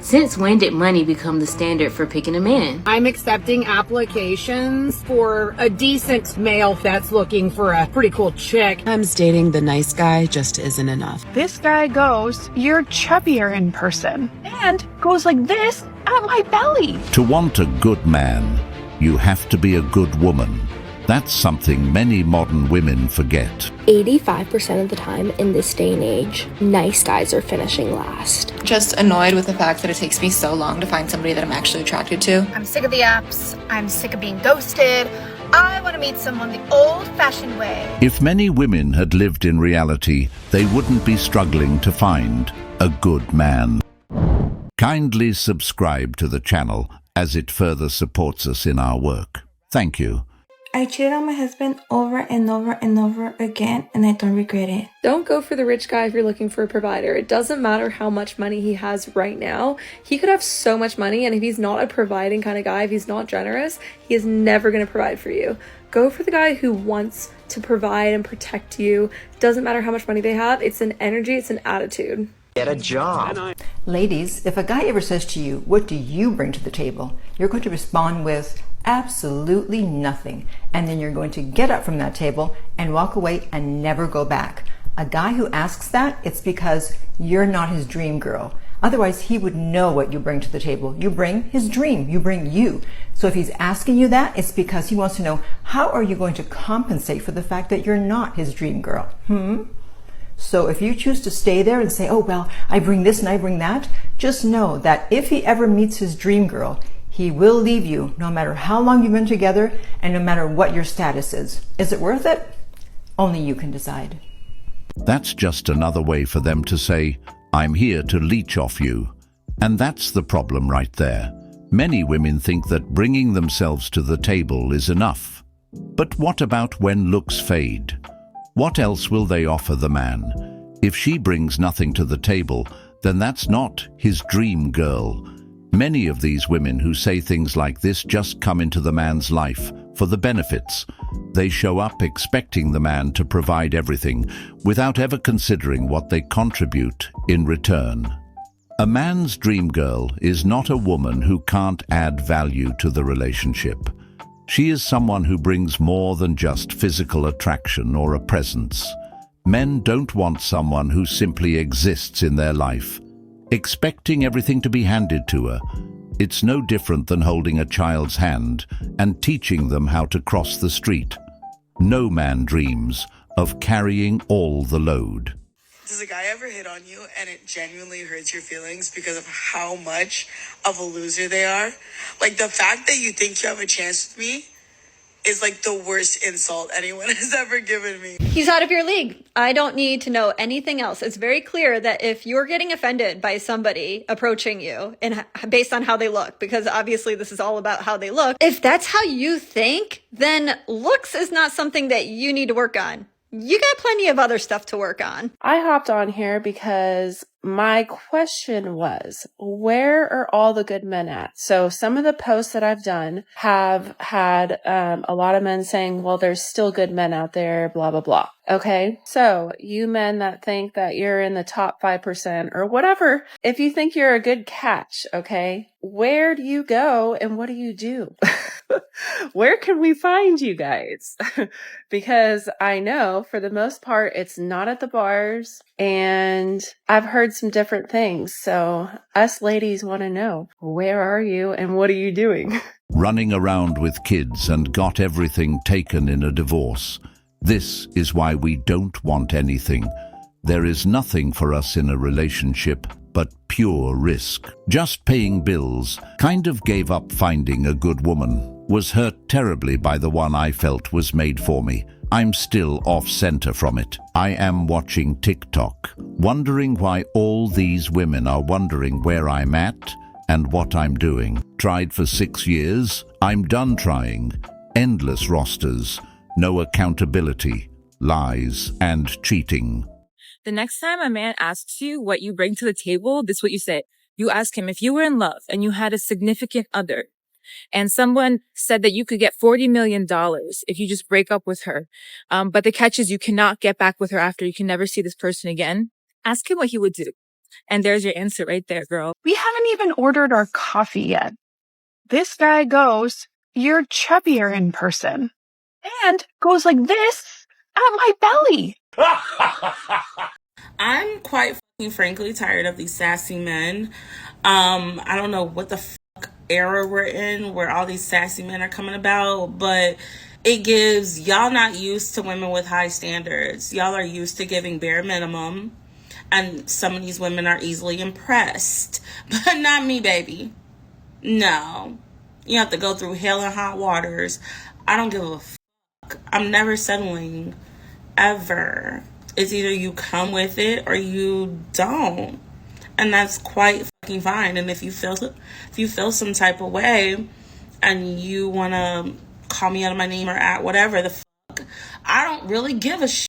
Since when did money become the standard for picking a man? I'm accepting applications for a decent male that's looking for a pretty cool chick. Sometimes dating the nice guy just isn't enough. This guy goes, "You're chubbier in person," and goes like this at my belly. To want a good man, you have to be a good woman. That's something many modern women forget. 85% of the time in this day and age, nice guys are finishing last. Just annoyed with the fact that it takes me so long to find somebody that I'm actually attracted to. I'm sick of the apps. I'm sick of being ghosted. I want to meet someone the old-fashioned way. If many women had lived in reality, they wouldn't be struggling to find a good man. Kindly subscribe to the channel as it further supports us in our work. Thank you. I cheated on my husband over and over and over again, and I don't regret it. Don't go for the rich guy if you're looking for a provider. It doesn't matter how much money he has right now. He could have so much money, and if he's not a providing kind of guy, if he's not generous, he is never going to provide for you. Go for the guy who wants to provide and protect you. Doesn't matter how much money they have. It's an energy, it's an attitude. Get a job. Ladies, if a guy ever says to you, "What do you bring to the table?" you're going to respond with, "Absolutely nothing." And then you're going to get up from that table and walk away and never go back. A guy who asks that, it's because you're not his dream girl. Otherwise, he would know what you bring to the table. You bring his dream. You bring you. So if he's asking you that, it's because he wants to know, how are you going to compensate for the fact that you're not his dream girl? So if you choose to stay there and say, "Oh, well, I bring this and I bring that," just know that if he ever meets his dream girl, he will leave you no matter how long you've been together and no matter what your status is. Is it worth it? Only you can decide. That's just another way for them to say, "I'm here to leech off you." And that's the problem right there. Many women think that bringing themselves to the table is enough. But what about when looks fade? What else will they offer the man? If she brings nothing to the table, then that's not his dream girl. Many of these women who say things like this just come into the man's life for the benefits. They show up expecting the man to provide everything without ever considering what they contribute in return. A man's dream girl is not a woman who can't add value to the relationship. She is someone who brings more than just physical attraction or a presence. Men don't want someone who simply exists in their life, expecting everything to be handed to her. It's no different than holding a child's hand and teaching them how to cross the street. No man dreams of carrying all the load. Does a guy ever hit on you and it genuinely hurts your feelings because of how much of a loser they are? Like, the fact that you think you have a chance with me is like the worst insult anyone has ever given me. He's out of your league. I don't need to know anything else. It's very clear that if you're getting offended by somebody approaching you and based on how they look, because obviously this is all about how they look, if that's how you think, then looks is not something that you need to work on. You got plenty of other stuff to work on. I hopped on here because my question was, where are all the good men at? So some of the posts that I've done have had a lot of men saying, well, there's still good men out there, blah, blah, blah. Okay, so you men that think that you're in the top 5% or whatever, if you think you're a good catch, okay, where do you go and what do you do? Where can we find you guys? Because I know for the most part, it's not at the bars, and I've heard some different things. So us ladies want to know, where are you and what are you doing? Running around with kids and got everything taken in a divorce. This is why we don't want anything. There is nothing for us in a relationship but pure risk. Just paying bills, kind of gave up finding a good woman. Was hurt terribly by the one I felt was made for me. I'm still off center from it. I am watching TikTok, wondering why all these women are wondering where I'm at and what I'm doing. Tried for 6 years. I'm done trying. Endless rosters. No accountability, lies, and cheating. The next time a man asks you what you bring to the table, this is what you say. You ask him, if you were in love and you had a significant other and someone said that you could get $40 million if you just break up with her, but the catch is you cannot get back with her after, you can never see this person again, ask him what he would do. And there's your answer right there, girl. We haven't even ordered our coffee yet. This guy goes, "You're chubbier in person," and goes like this at my belly. I'm quite frankly tired of these sassy men. I don't know what the fuck era we're in where all these sassy men are coming about, but it gives y'all not used to women with high standards. Y'all are used to giving bare minimum, and some of these women are easily impressed, but not me, baby. No, you have to go through hell and hot waters. I don't give a fuck. I'm never settling, ever. It's either you come with it or you don't, and that's quite fucking fine. And if you feel some type of way and you want to call me out of my name or at whatever the fuck, I don't really give a shit.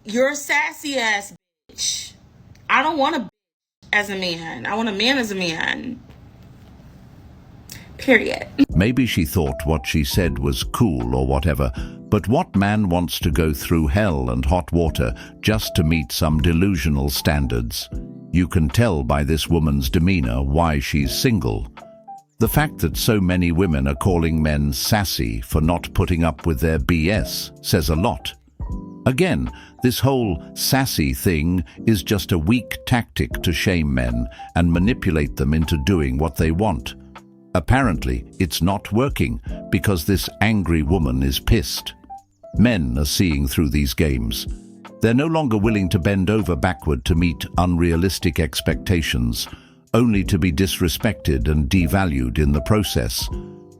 You're a sassy ass bitch. I don't want a bitch as a man. I want a man as a man. Period. Maybe she thought what she said was cool or whatever, but what man wants to go through hell and hot water just to meet some delusional standards? You can tell by this woman's demeanor why she's single. The fact that so many women are calling men sassy for not putting up with their BS says a lot. Again, this whole sassy thing is just a weak tactic to shame men and manipulate them into doing what they want. Apparently, it's not working because this angry woman is pissed. Men are seeing through these games. They're no longer willing to bend over backward to meet unrealistic expectations, only to be disrespected and devalued in the process.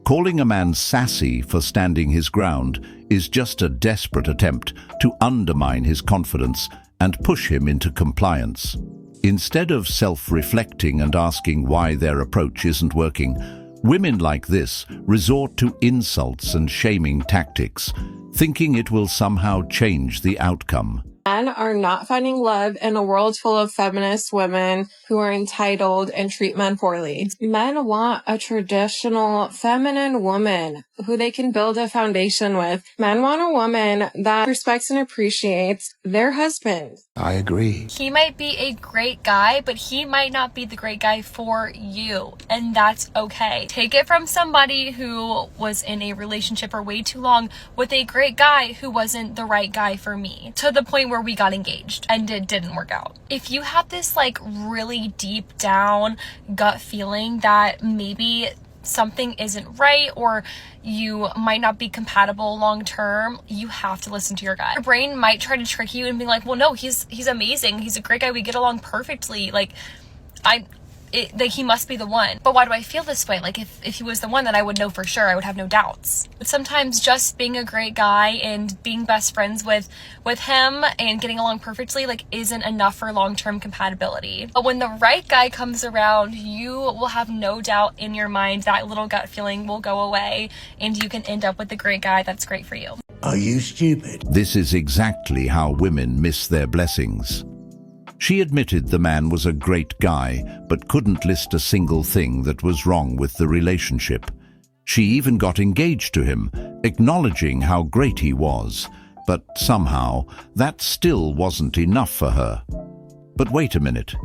Calling a man sassy for standing his ground is just a desperate attempt to undermine his confidence and push him into compliance. Instead of self-reflecting and asking why their approach isn't working, women like this resort to insults and shaming tactics, thinking it will somehow change the outcome. Men are not finding love in a world full of feminist women who are entitled and treat men poorly. Men want a traditional feminine woman who they can build a foundation with. Men want a woman that respects and appreciates their husband. I agree. He might be a great guy, but he might not be the great guy for you. And that's okay. Take it from somebody who was in a relationship for way too long with a great guy who wasn't the right guy for me, to the point where we got engaged and it didn't work out. If you have this like really deep down gut feeling that maybe something isn't right or you might not be compatible long term, you have to listen to your gut. Your brain might try to trick you and be like, well, no, he's amazing, he's a great guy, we get along perfectly, like he must be the one. But why do I feel this way? Like if he was the one, then I would know for sure. I would have no doubts. But sometimes just being a great guy and being best friends with him and getting along perfectly like isn't enough for long-term compatibility. But when the right guy comes around, you will have no doubt in your mind that little gut feeling will go away and you can end up with the great guy that's great for you. Are you stupid? This is exactly how women miss their blessings. She admitted the man was a great guy, but couldn't list a single thing that was wrong with the relationship. She even got engaged to him, acknowledging how great he was, but somehow that still wasn't enough for her. But wait a minute.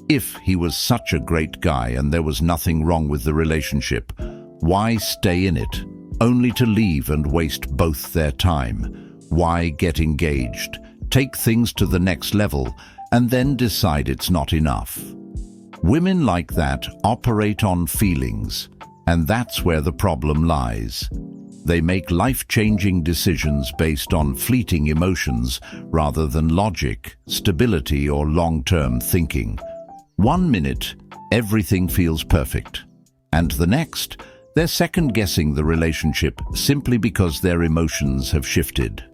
If he was such a great guy and there was nothing wrong with the relationship, why stay in it, only to leave and waste both their time? Why get engaged, take things to the next level, and then decide it's not enough? Women like that operate on feelings, and that's where the problem lies. They make life-changing decisions based on fleeting emotions rather than logic, stability, or long-term thinking. 1 minute, everything feels perfect, and the next, they're second-guessing the relationship simply because their emotions have shifted.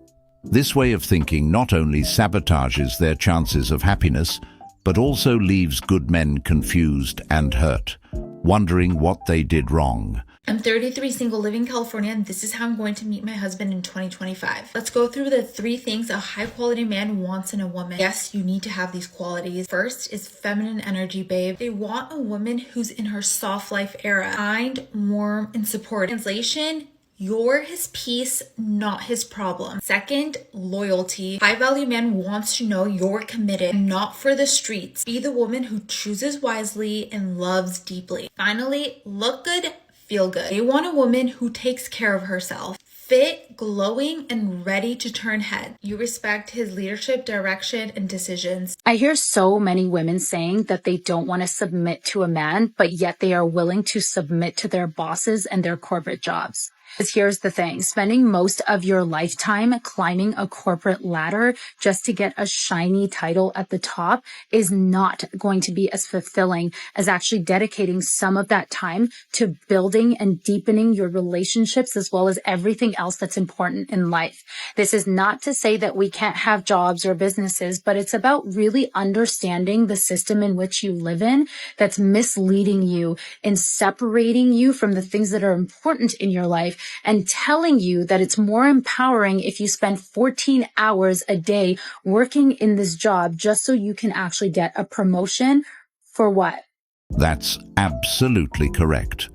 This way of thinking not only sabotages their chances of happiness, but also leaves good men confused and hurt, wondering what they did wrong. I'm 33, single, living in California, and this is how I'm going to meet my husband in 2025. Let's go through the 3 things a high-quality man wants in a woman. Yes, you need to have these qualities. First is feminine energy, babe. They want a woman who's in her soft life era. Kind, warm, and supportive. Translation, You're his piece, not his problem. Second, loyalty. High value man wants to know you're committed, not for the streets. Be the woman who chooses wisely and loves deeply. Finally, look good, feel good. They want a woman who takes care of herself. Fit, glowing, and ready to turn head. You respect his leadership, direction, and decisions. I hear so many women saying that they don't want to submit to a man, but yet they are willing to submit to their bosses and their corporate jobs. Here's the thing, spending most of your lifetime climbing a corporate ladder just to get a shiny title at the top is not going to be as fulfilling as actually dedicating some of that time to building and deepening your relationships as well as everything else that's important in life. This is not to say that we can't have jobs or businesses, but it's about really understanding the system in which you live in that's misleading you and separating you from the things that are important in your life, and telling you that it's more empowering if you spend 14 hours a day working in this job just so you can actually get a promotion for what? That's absolutely correct.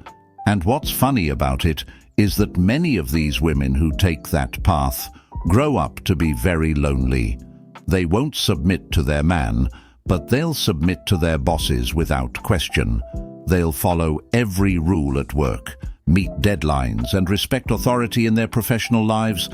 And what's funny about it is that many of these women who take that path grow up to be very lonely. They won't submit to their man, but they'll submit to their bosses without question. They'll follow every rule at work, meet deadlines, and respect authority in their professional lives.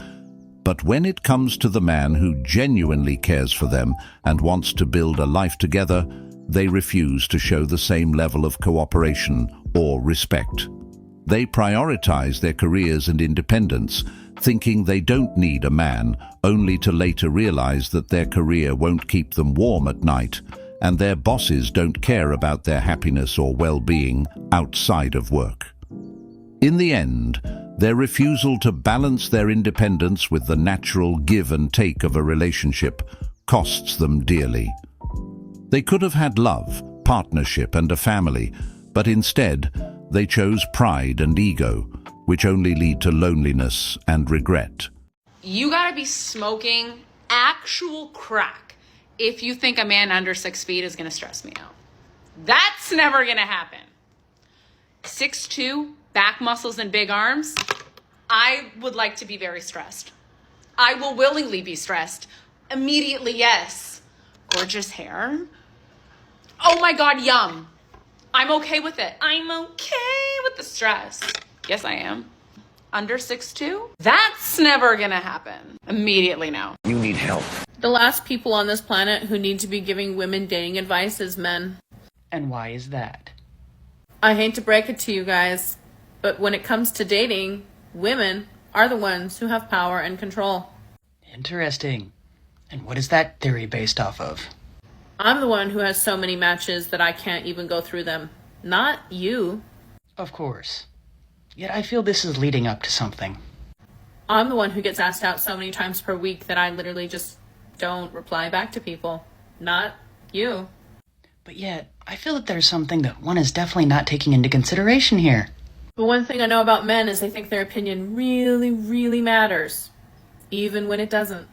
But when it comes to the man who genuinely cares for them and wants to build a life together, they refuse to show the same level of cooperation or respect. They prioritize their careers and independence, thinking they don't need a man, only to later realize that their career won't keep them warm at night, and their bosses don't care about their happiness or well-being outside of work. In the end, their refusal to balance their independence with the natural give and take of a relationship costs them dearly. They could have had love, partnership, and a family, but instead, they chose pride and ego, which only lead to loneliness and regret. You gotta be smoking actual crack if you think a man under 6 feet is gonna stress me out. That's never gonna happen. 6'2", back muscles and big arms, I would like to be very stressed. I will willingly be stressed. Immediately, yes. Gorgeous hair. Oh my God, yum. I'm okay with it. I'm okay with the stress. Yes, I am. Under 6'2"? That's never gonna happen. Immediately now. You need help. The last people on this planet who need to be giving women dating advice is men. And why is that? I hate to break it to you guys, but when it comes to dating, women are the ones who have power and control. Interesting. And what is that theory based off of? I'm the one who has so many matches that I can't even go through them. Not you. Of course. Yet I feel this is leading up to something. I'm the one who gets asked out so many times per week that I literally just don't reply back to people. Not you. But yet, I feel that there's something that one is definitely not taking into consideration here. But one thing I know about men is they think their opinion really, really matters. Even when it doesn't.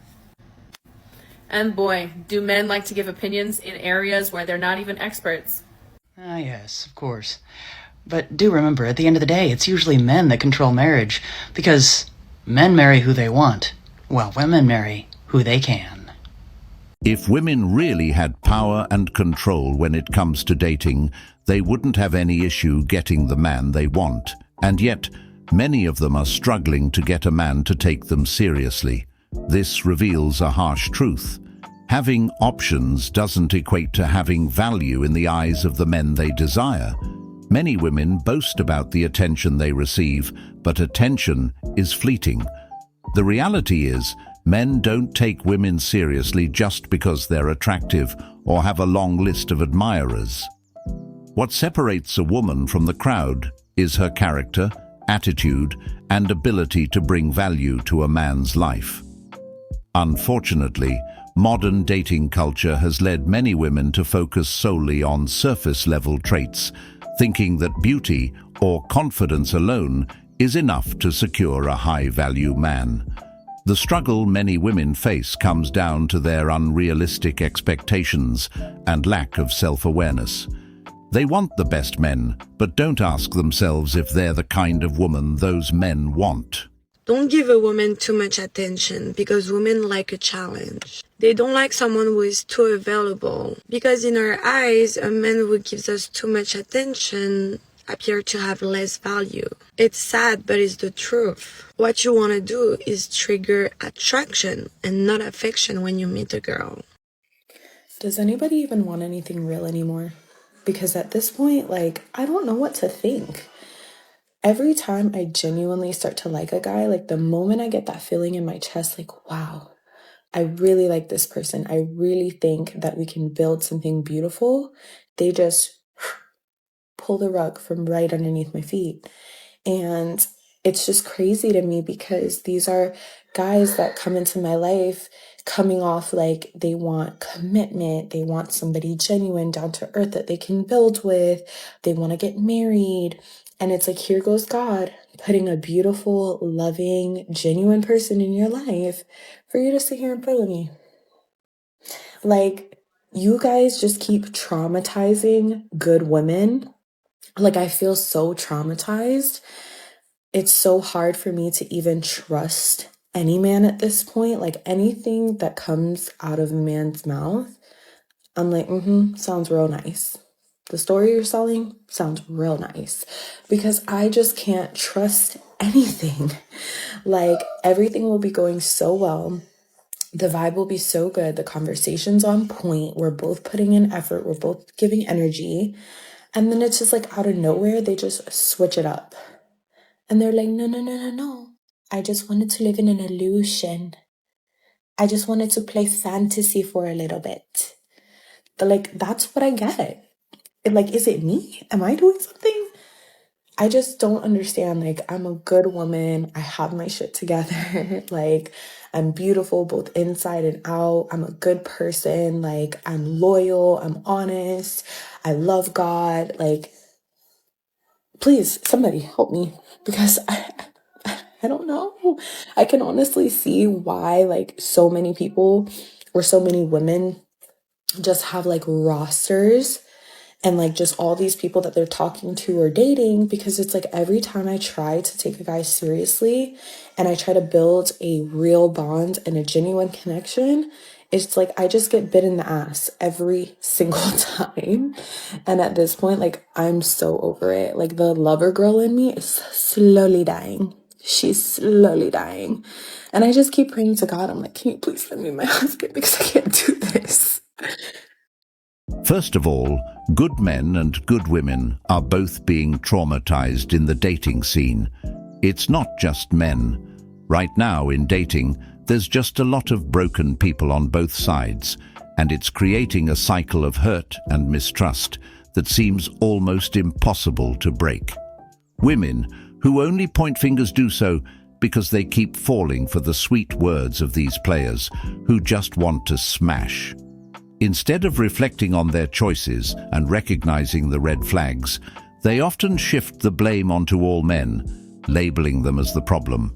And boy, do men like to give opinions in areas where they're not even experts. Ah, yes, of course. But do remember, at the end of the day, it's usually men that control marriage, because men marry who they want, while women marry who they can. If women really had power and control when it comes to dating, they wouldn't have any issue getting the man they want. And yet, many of them are struggling to get a man to take them seriously. This reveals a harsh truth. Having options doesn't equate to having value in the eyes of the men they desire. Many women boast about the attention they receive, but attention is fleeting. The reality is, men don't take women seriously just because they're attractive or have a long list of admirers. What separates a woman from the crowd is her character, attitude, and ability to bring value to a man's life. Unfortunately, modern dating culture has led many women to focus solely on surface-level traits, thinking that beauty or confidence alone is enough to secure a high-value man. The struggle many women face comes down to their unrealistic expectations and lack of self-awareness. They want the best men, but don't ask themselves if they're the kind of woman those men want. Don't give a woman too much attention because women like a challenge. They don't like someone who is too available because in our eyes, a man who gives us too much attention appear to have less value. It's sad, but it's the truth. What you want to do is trigger attraction and not affection when you meet a girl. Does anybody even want anything real anymore? Because at this point, I don't know what to think. Every time I genuinely start to like a guy, the moment I get that feeling in my chest, wow, I really like this person. I really think that we can build something beautiful. They just pull the rug from right underneath my feet. And it's just crazy to me because these are guys that come into my life coming off they want commitment. They want somebody genuine, down to earth that they can build with. They want to get married. And it's here goes God putting a beautiful, loving, genuine person in your life for you to sit here in front of me. You guys just keep traumatizing good women. I feel so traumatized. It's so hard for me to even trust any man at this point. Anything that comes out of a man's mouth, I'm sounds real nice. The story you're selling sounds real nice because I just can't trust anything. Everything will be going so well. The vibe will be so good. The conversation's on point. We're both putting in effort. We're both giving energy. And then it's just out of nowhere, they just switch it up. And they're no. I just wanted to live in an illusion. I just wanted to play fantasy for a little bit. That's what I get. Is it me? Am I doing something? I just don't understand. I'm a good woman. I have my shit together. I'm beautiful both inside and out. I'm a good person. I'm loyal. I'm honest. I love God. Please, somebody help me because I don't know. I can honestly see why so many people or so many women just have rosters and just all these people that they're talking to or dating, because it's every time I try to take a guy seriously and I try to build a real bond and a genuine connection, it's I just get bit in the ass every single time. And at this point, I'm so over it. The lover girl in me is slowly dying. She's slowly dying. And I just keep praying to God. I'm can you please send me my husband because I can't do this. First of all, good men and good women are both being traumatized in the dating scene. It's not just men. Right now in dating, there's just a lot of broken people on both sides, and it's creating a cycle of hurt and mistrust that seems almost impossible to break. Women who only point fingers do so because they keep falling for the sweet words of these players who just want to smash. Instead of reflecting on their choices and recognizing the red flags, they often shift the blame onto all men, labeling them as the problem.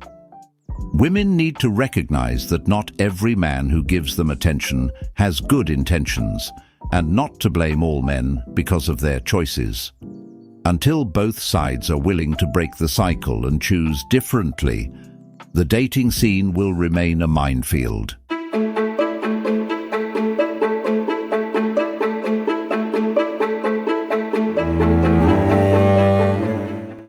Women need to recognize that not every man who gives them attention has good intentions, and not to blame all men because of their choices. Until both sides are willing to break the cycle and choose differently, the dating scene will remain a minefield.